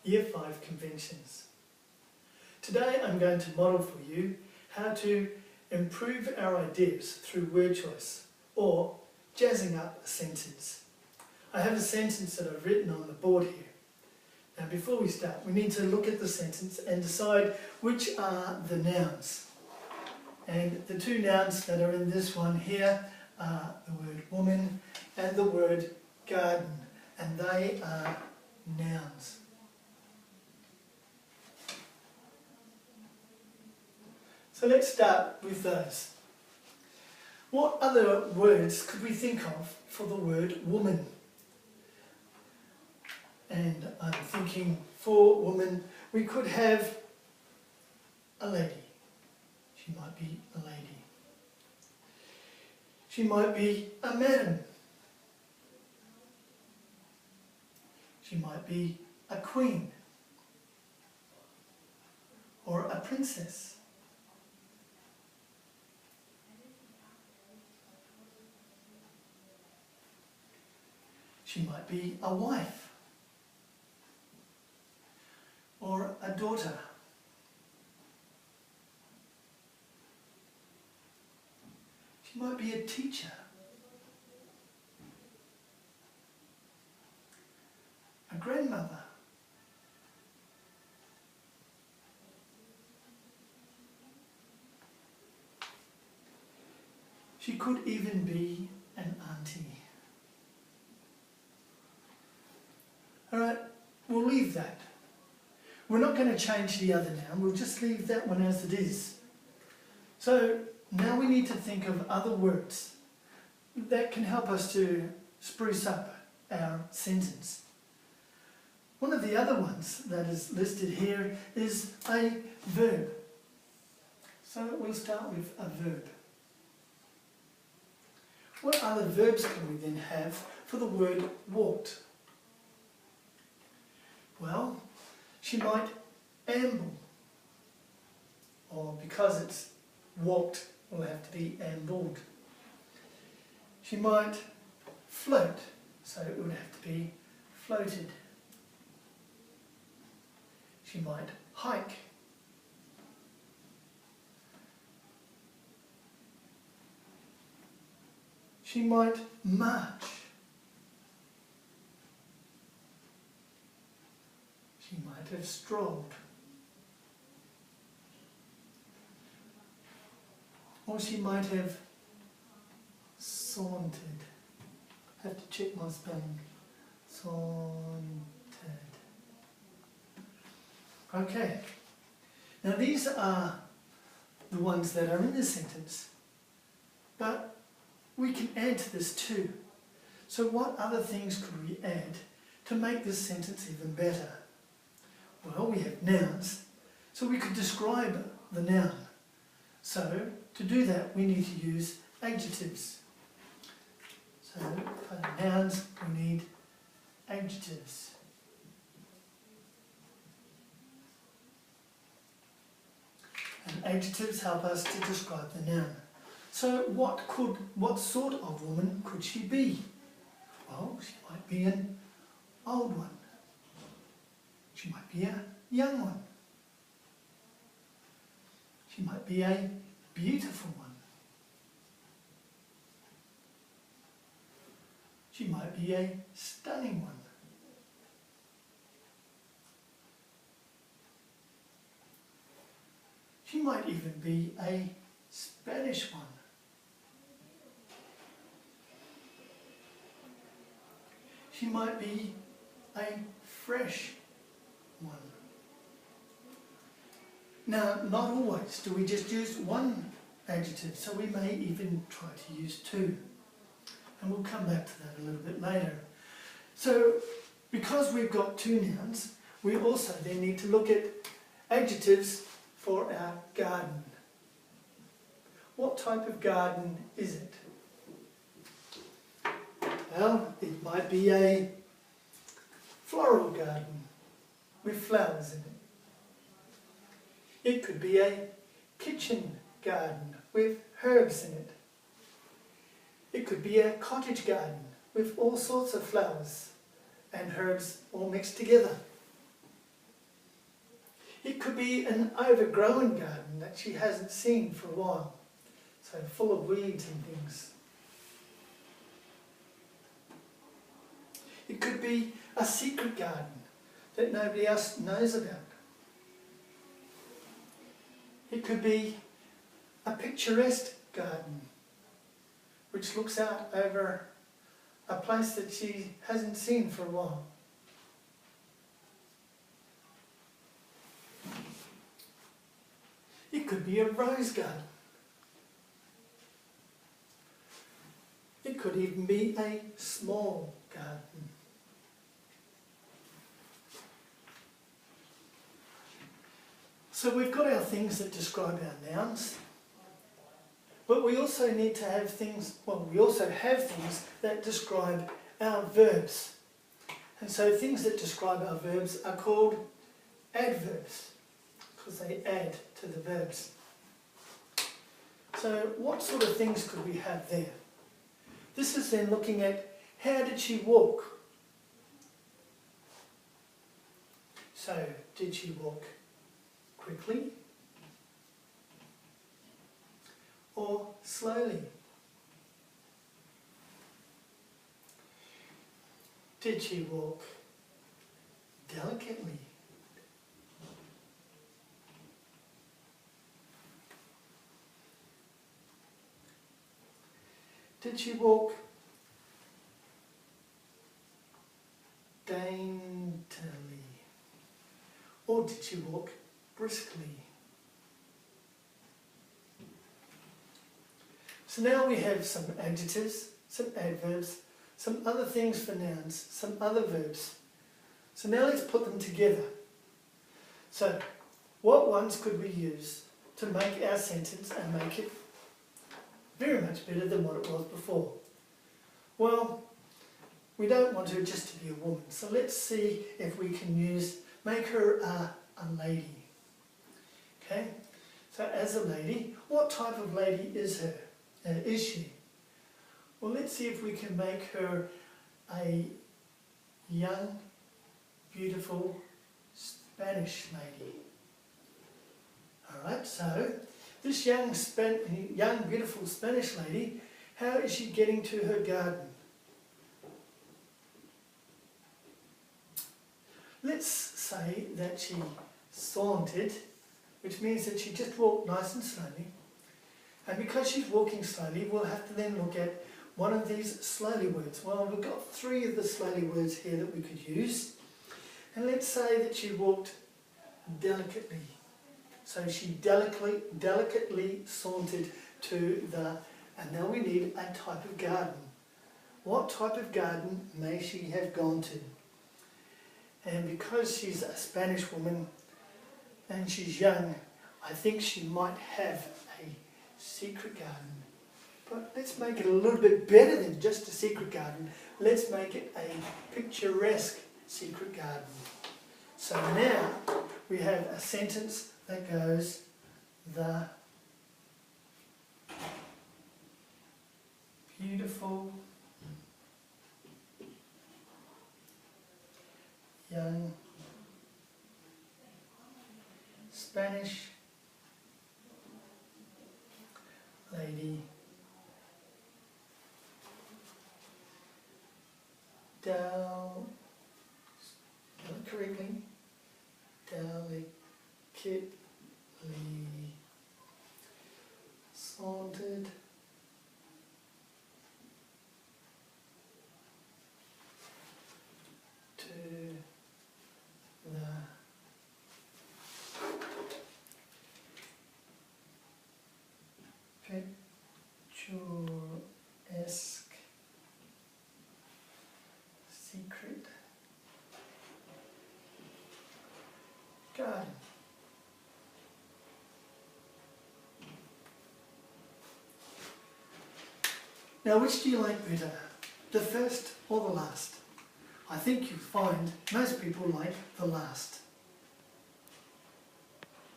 Year 5 conventions. Today I'm going to model for you how to improve our ideas through word choice or jazzing up a sentence. I have a sentence that I've written on the board here. Now before we start, we need to look at the sentence and decide which are the nouns. And the two nouns that are in this one here are the word woman and the word garden, and they are nouns. So let's start with those. What other words could we think of for the word woman? And I'm thinking for woman we could have a lady. She might be a lady. She might be a madam. She might be a queen or a princess. She might be a wife or a daughter. She might be a teacher, a grandmother, she could even be an auntie. Alright, we'll leave that. We're not going to change the other noun, we'll just leave that one as it is. So now we need to think of other words that can help us to spruce up our sentence. One of the other ones that is listed here is a verb. So we'll start with a verb. What other verbs can we then have for the word walked? Well, she might amble, or because it's walked, will have to be ambled. She might float, so it would have to be floated. She might hike. She might march. She might have strolled. Or she might have sauntered. I have to check my spelling. Sauntered. Okay. Now these are the ones that are in the sentence. But we can add to this too. So what other things could we add to make this sentence even better? Well, we have nouns, so we could describe the noun. So, to do that, we need to use adjectives. So, for the nouns, we need adjectives. And adjectives help us to describe the noun. So, what sort of woman could she be? Well, she might be an old one. She might be a young one. She might be a beautiful one. She might be a stunning one. She might even be a Spanish one. She might be a fresh one. Now, not always do we just use one adjective, so we may even try to use two. And we'll come back to that a little bit later. So, because we've got two nouns, we also then need to look at adjectives for our garden. What type of garden is it? Well, it might be a floral garden with flowers in it. It could be a kitchen garden with herbs in it. It could be a cottage garden with all sorts of flowers and herbs all mixed together. could be an overgrown garden that she hasn't seen for a while, so full of weeds and things. It could be a secret garden that nobody else knows about. It could be a picturesque garden which looks out over a place that she hasn't seen for a while. It could be a rose garden. It could even be a small garden. So we've got our things that describe our nouns, but we also need to have things, we also have things that describe our verbs. And so things that describe our verbs are called adverbs, because they add to the verbs. So what sort of things could we have there? This is then looking at how did she walk? So, did she walk quickly or slowly? Did she walk delicately? Did she walk daintily? Or did she walk briskly? So now we have some adjectives, some adverbs, some other things for nouns, some other verbs. So now let's put them together. So what ones could we use to make our sentence and make it very much better than what it was before? Well, we don't want her just to be a woman, so let's see if we can make her a lady. Okay, so as a lady, what type of lady is she? Well, let's see if we can make her a young, beautiful Spanish lady. Alright, so this young, beautiful Spanish lady, how is she getting to her garden? Let's say that she sauntered, which means that she just walked nice and slowly. And because she's walking slowly, we'll have to then look at one of these slowly words. Well, we've got 3 of the slowly words here that we could use. And let's say that she walked delicately. So she delicately sauntered to the, and now we need a type of garden. What type of garden may she have gone to? And because she's a Spanish woman and she's young, I think she might have a secret garden. But let's make it a little bit better than just a secret garden. Let's make it a picturesque secret garden. So now we have a sentence that goes, the beautiful young Spanish lady delicately sauntered to the picturesque secret garden. Now, which do you like better, the first or the last? I think you'll find most people like the last.